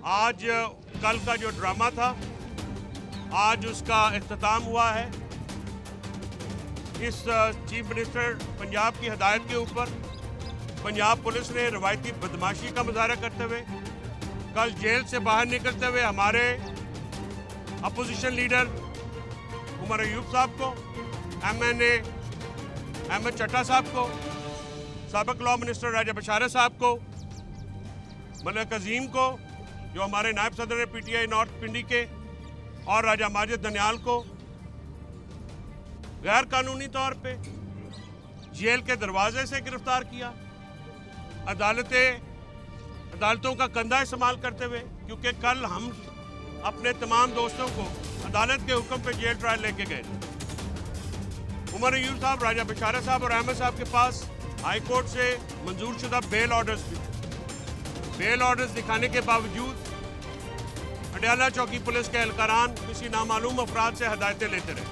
आज कल का जो ड्रामा था, आज उसका इख्तिताम हुआ है। इस चीफ मिनिस्टर पंजाब की हदायत के ऊपर पंजाब पुलिस ने रवायती बदमाशी का मुजाहरा करते हुए कल जेल से बाहर निकलते हुए हमारे अपोजिशन लीडर उमर अयूब साहब को, MNA अहमद चट्टा साहब को, साबिक लॉ मिनिस्टर राजा बशारत साहब को, मलिक अजीम को जो हमारे नायब सदर हैं PTI नॉर्थ पिंडी के, और राजा माजिद दनियाल को गैर कानूनी तौर पे जेल के दरवाजे से गिरफ्तार किया, अदालतों का कंधा इस्तेमाल करते हुए, क्योंकि कल हम अपने तमाम दोस्तों को अदालत के हुक्म पे जेल ट्रायल लेके गए थे। उमर अयूब साहब, राजा बशारत साहब और अहमद साहब के पास हाई कोर्ट से मंजूर शुदा बेल ऑर्डर्स भी थे। बेल ऑर्डर्स दिखाने के बावजूद अडयाला चौकी पुलिस के एहलकारान किसी नामालूम अफराद से हदायतें लेते रहे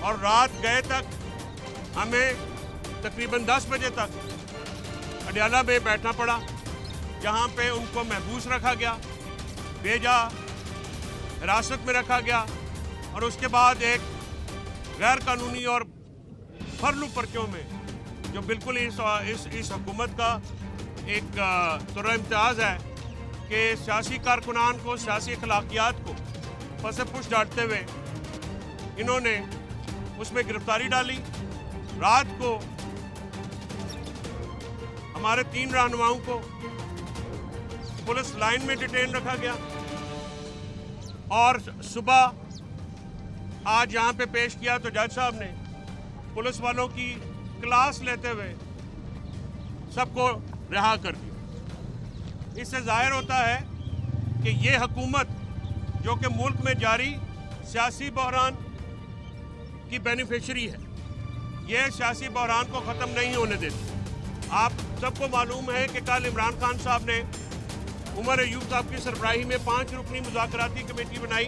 और रात गए तक हमें तकरीबन 10 बजे तक अडयाला में बैठना पड़ा, जहां पे उनको महबूस रखा गया, बेजा हिरासत में रखा गया और उसके बाद एक गैर कानूनी और फर्लू पर्चों में जो बिल्कुल इस हुकूमत का एक तुर्रा इम्तियाज़ है कि सियासी कारकुनान को, सियासी अखलाकियात को पसे पुश डांटते हुए इन्होंने उसमें गिरफ्तारी डाली। रात को हमारे 3 रहनुमाओं को पुलिस लाइन में डिटेन रखा गया और सुबह आज यहाँ पे पेश किया तो जज साहब ने पुलिस वालों की क्लास लेते हुए सबको रिहा कर दिया। इससे जाहिर होता है कि ये हुकूमत जो कि मुल्क में जारी सियासी बहरान की बेनिफिशरी है, ये सियासी बहरान को ख़त्म नहीं होने देती। आप सबको मालूम है कि कल इमरान खान साहब ने उमर अयूब साहब की सरबराही में 5 रुकनी मुज़ाकराती कमेटी बनाई।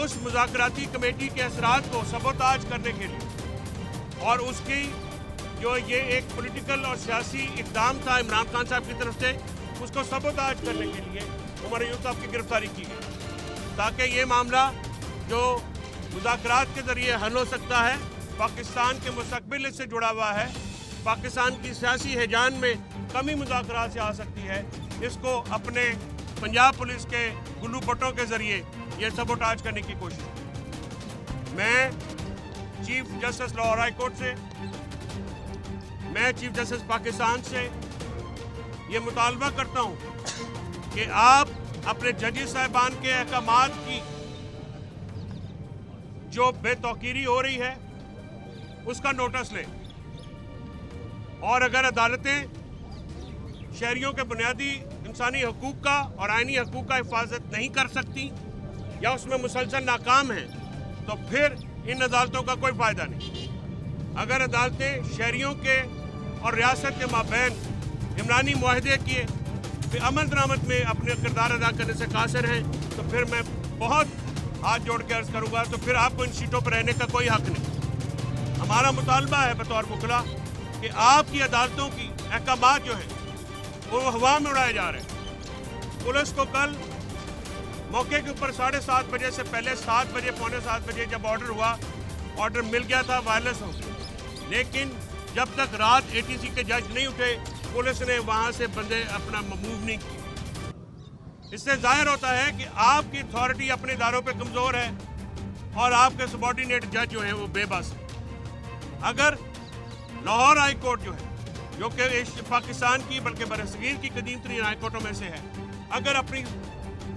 उस मुज़ाकराती कमेटी के असरात को सबोताज करने के लिए और उसकी जो ये एक पॉलिटिकल और सियासी इक़दाम था इमरान खान साहब की तरफ से, उसको सबोताज करने के लिए उमर अयूब साहब की गिरफ्तारी की गई, ताकि ये मामला जो मुज़ाकरात के ज़रिए हल हो सकता है, पाकिस्तान के मुस्तक़बिल से जुड़ा हुआ है, पाकिस्तान की सियासी हिजान में कमी मुज़ाकरात से आ सकती है, इसको अपने पंजाब पुलिस के गुल्लू पट्टों के ज़रिए ये सबोटाज करने की कोशिश। मैं chief justice Lahore high court से, मैं चीफ जस्टिस पाकिस्तान से ये मुतालबा करता हूँ कि आप अपने जजी साहिबान के अहकामात की जो बेतौकीरी हो रही है उसका नोटिस लें, और अगर अदालतें शहरियों के बुनियादी इंसानी हकूक़ का और आइनी हकूक़ का हिफाजत नहीं कर सकती या उसमें मुसलसल नाकाम हैं, तो फिर इन अदालतों का कोई फ़ायदा नहीं। अगर अदालतें शहरियों के और रियासत के माबैन इमरानी मुआहदे किए फिर अमन दरामद में अपने किरदार अदा करने से कासिर हैं, तो फिर मैं बहुत हाथ जोड़ के अर्ज़ करूँगा, तो फिर आपको इन सीटों पर रहने का कोई हक़ नहीं। हमारा मुतालबा है बतौर वकला कि आपकी अदालतों की अहकामात जो हैं वो हवा में उड़ाए जा रहे हैं। पुलिस को कल मौके के ऊपर 7:30 बजे से पहले 7 बजे, पौने 7 बजे जब ऑर्डर हुआ, ऑर्डर मिल गया था वायरलेस हो गया, लेकिन जब तक रात ATC के जज नहीं उठे पुलिस ने वहाँ से बंदे अपना मूव नहीं किए। इससे जाहिर होता है कि आपकी अथॉरिटी अपने इदारों पे कमज़ोर है और आपके सबॉर्डिनेट जज जो हैं वो बेबस हैं। अगर लाहौर हाई कोर्ट जो है, जो कि पाकिस्तान की बल्कि बरसगीर की कदीम तरीन हाई कोर्टों में से है, अगर अपनी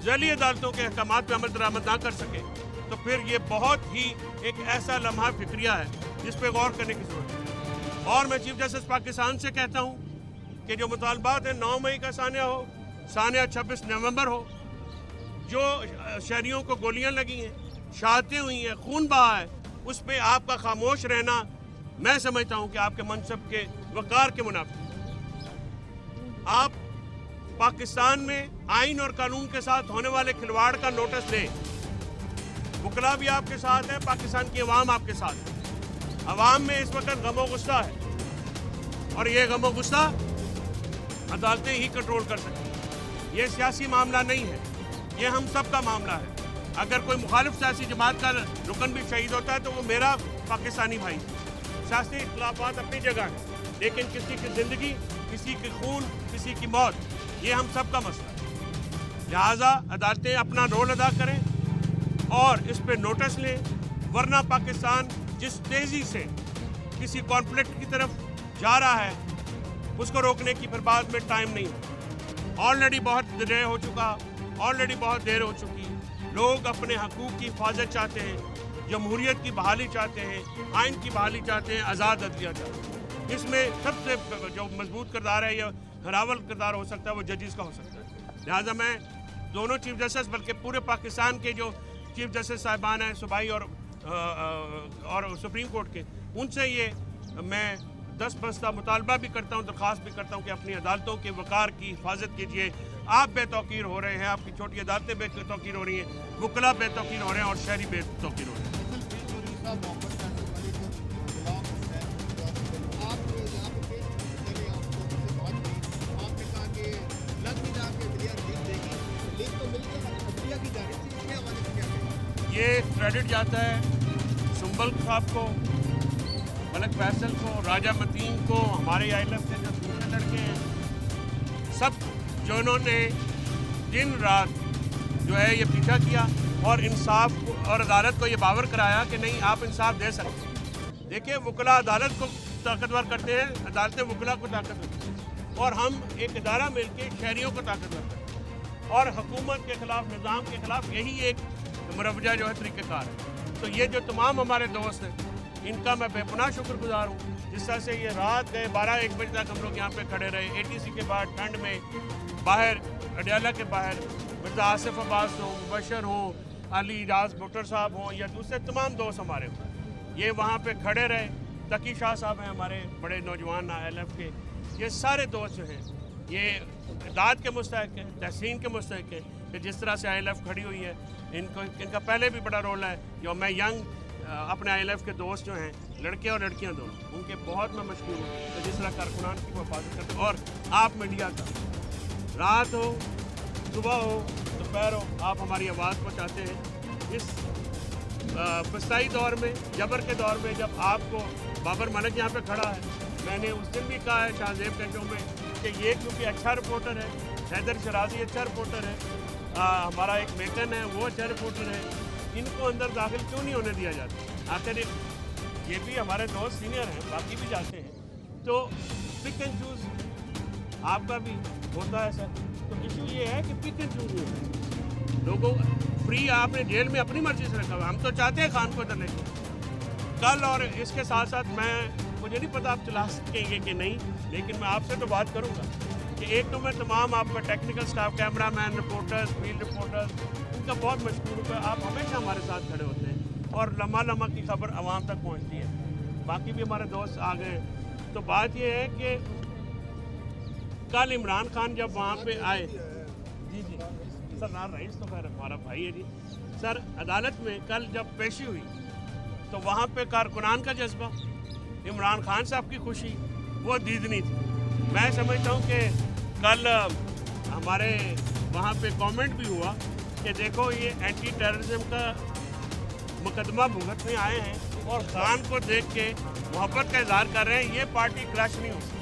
ज़ैली अदालतों के अहकामात पर अमल दरामद ना कर सके, तो फिर ये बहुत ही एक ऐसा लम्हा फिक्रिया है जिस पर गौर करने की ज़रूरत है। और मैं चीफ जस्टिस पाकिस्तान से कहता हूँ कि जो मुतालबात है 9 मई का सानिया हो, सानिया 26 नवंबर हो, जो शहरियों को गोलियां लगी हैं, शहादतें हुई हैं, खून बहा है, उस पर आपका खामोश रहना मैं समझता हूँ कि आपके मनसब के वक़ार के मुनाफिक। आप पाकिस्तान में आइन और कानून के साथ होने वाले खिलवाड़ का नोटिस लें। वकला भी आपके साथ है, पाकिस्तान की अवाम आपके साथ है। अवाम में इस वक्त गम और गुस्सा है और ये गम और गुस्सा अदालतें ही कंट्रोल कर सकती हैं। یہ سیاسی معاملہ نہیں ہے، یہ ہم سب کا معاملہ ہے۔ اگر کوئی مخالف سیاسی جماعت کا رکن بھی شہید ہوتا ہے تو وہ میرا پاکستانی بھائی۔ سیاسی اختلافات اپنی جگہ ہیں، لیکن کسی کی زندگی، کسی کی خون، کسی کی موت، یہ ہم سب کا مسئلہ ہے۔ لہٰذا عدالتیں اپنا رول ادا کریں اور اس پہ نوٹس لیں، ورنہ پاکستان جس تیزی سے کسی کانفلکٹ کی طرف جا رہا ہے اس کو روکنے کی پھر بعد میں ٹائم نہیں ہو۔ آلریڈی بہت ڈیلے ہو چکا، آلریڈی بہت دیر ہو چکی۔ لوگ اپنے حقوق کی حفاظت چاہتے ہیں، جمہوریت کی بحالی چاہتے ہیں، آئین کی بحالی چاہتے ہیں، آزاد عدلیہ چاہتے ہیں۔ اس میں سب سے جو مضبوط کردار ہے یا ہراول کردار ہو سکتا ہے وہ ججز کا ہو سکتا ہے۔ لہٰذا میں دونوں چیف جسٹس بلکہ پورے پاکستان کے جو چیف جسٹس صاحبان ہیں صوبائی اور سپریم کورٹ کے، ان سے یہ میں دست بستہ مطالبہ بھی کرتا ہوں، درخواست بھی کرتا ہوں کہ اپنی عدالتوں کے وقار کی حفاظت کیجیے۔ آپ بے توقیر ہو رہے ہیں، آپ کی چھوٹی عدالتیں بے توقیر ہو رہی ہیں، وکلا بے توقیر ہو رہے ہیں اور شہری بے توقیر ہو رہے ہیں۔ یہ کریڈٹ جاتا ہے سنبل صاحب کو، ملک فیصل کو، راجہ متین کو، ہمارے ILF کے جو دوسرے لڑکے ہیں، سب جو انہوں نے دن رات جو ہے یہ پیچھا کیا اور انصاف اور عدالت کو یہ باور کرایا کہ نہیں آپ انصاف دے سکتے ہیں۔ دیکھیں وکلا عدالت کو طاقتور کرتے ہیں، عدالتیں وکلا کو طاقتور کرتی ہیں، اور ہم ایک ادارہ مل کے شہریوں کو طاقتور کرتے ہیں، اور حکومت کے خلاف، نظام کے خلاف یہی ایک مروجہ جو ہے طریقہ کار ہے۔ تو یہ جو تمام ہمارے دوست ہیں ان کا میں بے پناہ شکر گزار ہوں، جس طرح سے یہ رات گئے 12-1 بجے تک ہم لوگ یہاں پہ کھڑے رہے، ATC کے بعد ٹھنڈ میں باہر، اڈیالہ کے باہر، مرزا آصف عباس ہوں، مبشر ہوں، علی اجاز بھٹر صاحب ہوں یا دوسرے تمام دوست ہمارے ہوں، یہ وہاں پہ کھڑے رہے۔ تقی شاہ صاحب ہیں ہمارے بڑے نوجوان ILF کے، یہ سارے دوست جو ہیں یہ اطاعت کے مستحق ہیں، تحسین کے مستحق ہیں کہ جس طرح سے ILF کھڑی ہوئی ہے۔ ان کا پہلے بھی بڑا رول ہے، جو میں ینگ اپنے ILF کے دوست جو ہیں، لڑکے اور لڑکیاں دونوں، ان کے بہت میں مشکور ہوں کہ جس طرح کارکنان کی حفاظت کرتے ہیں۔ اور آپ میڈیا کا، رات ہو، صبح ہو، دوپہر ہو، آپ ہماری آواز پہنچاتے ہیں۔ اس فسطائی دور میں، جبر کے دور میں، جب آپ کو بابر ملک یہاں پہ کھڑا ہے، میں نے اس دن بھی کہا ہے شاہ زیب کے شو میں کہ یہ کیونکہ اچھا رپورٹر ہے، حیدر شرازی اچھا رپورٹر ہے، ہمارا ایک میکن ہے وہ اچھا رپورٹر ہے، ان کو اندر داخل کیوں نہیں ہونے دیا جاتا؟ آخر یہ بھی ہمارے دوست سینئر ہیں، باقی بھی جاتے ہیں، تو پک اینڈ چوز آپ کا بھی ہوتا ہے سر۔ تو ایشو یہ ہے کہ پک اینڈ چوز نہیں ہے، لوگوں فری آپ نے جیل میں اپنی مرضی سے رکھا ہوا۔ ہم تو چاہتے ہیں خان کو ادھر لے کے کل، اور اس کے ساتھ ساتھ مجھے نہیں پتا آپ چلا سکیں گے کہ نہیں، لیکن میں آپ سے تو بات کروں گا کہ ایک تو میں تمام آپ کا ٹیکنیکل سٹاف، کیمرہ مین، رپورٹرز، فیلڈ رپورٹرز، ان کا بہت مشکور ہوں، آپ ہمیشہ ہمارے ساتھ کھڑے ہوتے ہیں اور لمحہ لمحہ کی خبر عوام تک پہنچتی ہے۔ باقی بھی ہمارے دوست آ گئے ہیں۔ تو بات یہ ہے کہ کل عمران خان جب وہاں پہ آئے، جی سر نار رئیس تو خیر ہمارا بھائی ہے جی، سر عدالت میں کل جب پیشی ہوئی تو وہاں پہ کارکنان کا جذبہ، عمران خان صاحب کی خوشی وہ دیدنی تھی۔ میں سمجھتا ہوں کہ کل ہمارے وہاں پہ کامنٹ بھی ہوا کہ دیکھو یہ اینٹی ٹیررزم کا مقدمہ بھگتنے آئے ہیں اور خان کو دیکھ کے محبت کا اظہار کر رہے ہیں، یہ پارٹی کریش نہیں ہو سکتی۔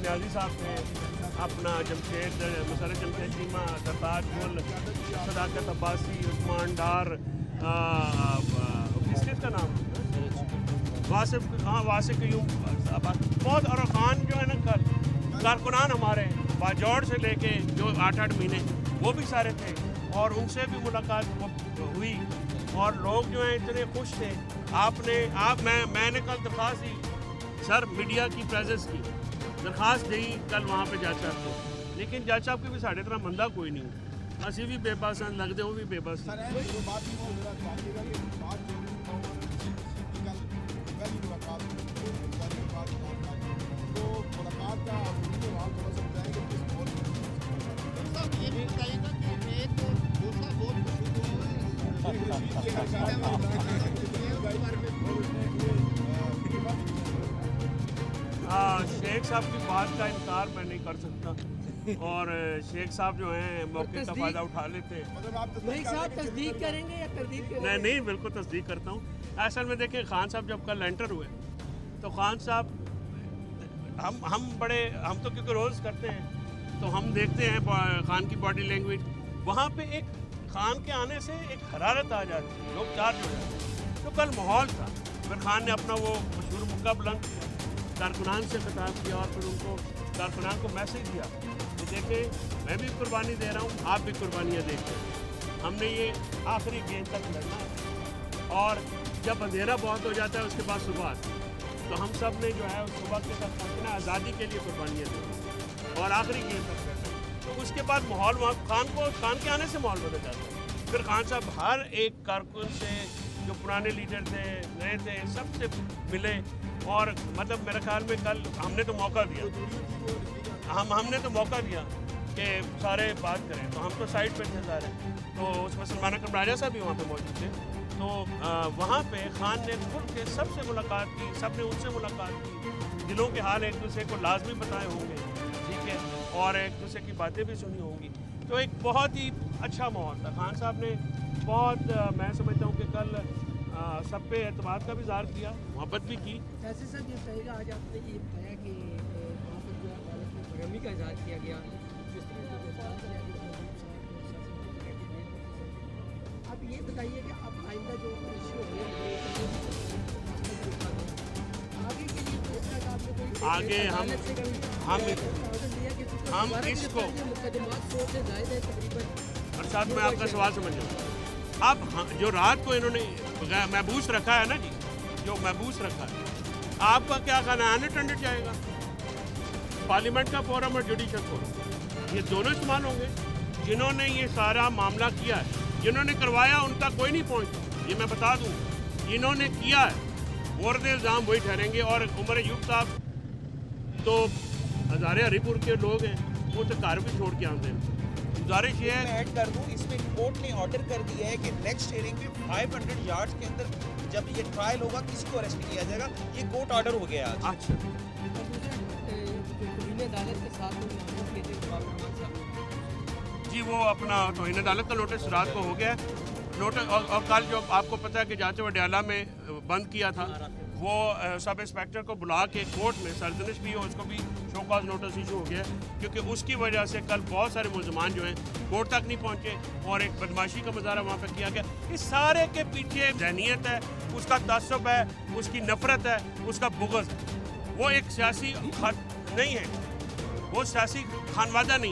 نیازی صاحب تھے، اپنا جمشید مسرت جمشید چیمہ، سرتاج گل، صداقت عباسی، عثمان ڈار، کس کا نام واسف قیوم، بہت، اور خان جو ہے نا کل کارکنان ہمارے باجوڑ سے لے کے جو 8 مہینے وہ بھی سارے تھے اور ان سے بھی ملاقات ہوئی اور لوگ جو ہیں اتنے خوش تھے۔ میں نے کل درخواست دی سر میڈیا کی پریزنس کی درخواست دی کل وہاں پہ جج صاحب کو، لیکن جج صاحب کی بھی ساڑھے طرح بندہ کوئی نہیں، اسی بھی بے بس ہیں، لگتے وہ بھی بے بس ہیں۔ शेख साहब की बात का इनकार मैं नहीं कर सकता और शेख साहब जो हैं मौके का फ़ायदा उठा लेते हैं। मलिक साहब तस्दीक करेंगे या तरदीद करेंगे? नहीं, बिल्कुल तस्दीक करता हूँ। असल में देखिए, खान साहब जब कल एंटर हुए तो खान साहब हम तो क्योंकि रोज़ करते हैं तो हम देखते हैं खान की बॉडी लैंग्वेज। वहाँ पे एक खान के आने से एक हरारत आ जाती है, लोग चार्ज हो जाते हैं। तो कल माहौल था, फिर खान ने अपना वो मशहूर मुक्का बुलंद किया, कारकुनान से खिताब किया और फिर उनको कारकुनान को मैसेज दिया कि देखें मैं भी कुर्बानी दे रहा हूँ, आप भी कुर्बानियाँ देते हैं, हमने ये आखिरी गेंद तक लड़ना है और जब अंधेरा बहुत हो जाता है उसके बाद सुबह आती है, तो हम सब ने जो है उस सुबह के तक पहुँचना, आज़ादी के लिए कुर्बानियाँ दी और आखिरी गेंद तक लड़ना। तो उसके बाद माहौल वहाँ खान के आने से माहौल बदल जाता है। फिर खान साहब हर एक कारकुन से, जो पुराने लीडर थे, नए थे, सबसे मिले और मतलब मेरे ख्याल में कल हमने तो मौका दिया, हमने तो मौका दिया कि सारे बात करें, तो हम तो साइड पे थे सारे, तो उसमें सलमान अकरम राजा साहब भी वहाँ पे मौजूद थे। तो वहाँ पे खान ने खुल के सबसे मुलाकात की, सब ने उनसे मुलाकात की, दिलों के हाल एक दूसरे को लाजमी बताए होंगे, ठीक है, और एक दूसरे की बातें भी सुनी होंगी। तो एक बहुत ही अच्छा माहौल था। खान साहब ने बहुत मैं समझता हूँ कि कल सब पे एतमाद का भी इज़हार किया, मोहब्बत भी की। फैसल साहब ये बताइएगा, आज आपने ये बताया कि वहाँ पर जो अदालत में बरहमी का इजहार किया गया, जिस तरह की गिरफ्तार किया गया, आप ये बताइए कि अब आइंदा जो इशू हो आगे के लिए आगे हम इसको अर्थात मैं आपका सवाल समझ रहा हूँ। अब जो रात को इन्होंने महबूस रखा है ना जी, जो महबूस रखा है, आपका क्या कहना है, अनअटेंडेड जाएगा? पार्लियामेंट का फोरम और जुडिशल फोरम, ये दोनों इस्तेमाल होंगे। जिन्होंने ये सारा मामला किया है, जिन्होंने करवाया, उनका कोई नहीं पहुंचा, ये मैं बता दूं। जिन्होंने किया है मोर्द इल्ज़ाम वही ठहरेंगे। और उमर अयूब साहब तो हज़ारे हरीपुर के लोग हैं, वो तो घर भी छोड़ के आते हैं। गुजारिश ये है, मैं ऐड कर दूं, इसमें कोर्ट ने ऑर्डर कर दिया है कि नेक्स्ट हियरिंग में 500 यार्ड्स के अंदर जब ये ट्रायल होगा किसी को अरेस्ट नहीं किया जाएगा। ये कोर्ट ऑर्डर हो गया आज। अच्छा, अदालत के साथ जी वो अपना तौहीन अदालत का नोटिस रात को हो गया नोटिस। और कल जो आपको पता है कि जांच वडियाला में बंद किया था, वो सब इंस्पेक्टर को बुला के कोर्ट में सरजनिश भी हो, उसको भी शो कॉज नोटिस इशू हो गया, क्योंकि उसकी वजह से कल बहुत सारे मुलजमान जो हैं कोर्ट तक नहीं पहुंचे और एक बदमाशी का मुजाहरा वहाँ पर किया गया। इस सारे के पीछे ज़हनियत है, उसका तअस्सुब है, उसकी नफ़रत है, उसका बुग़्ज़ है। वो एक सियासी नहीं है, वो सियासी खानवादा नहीं है।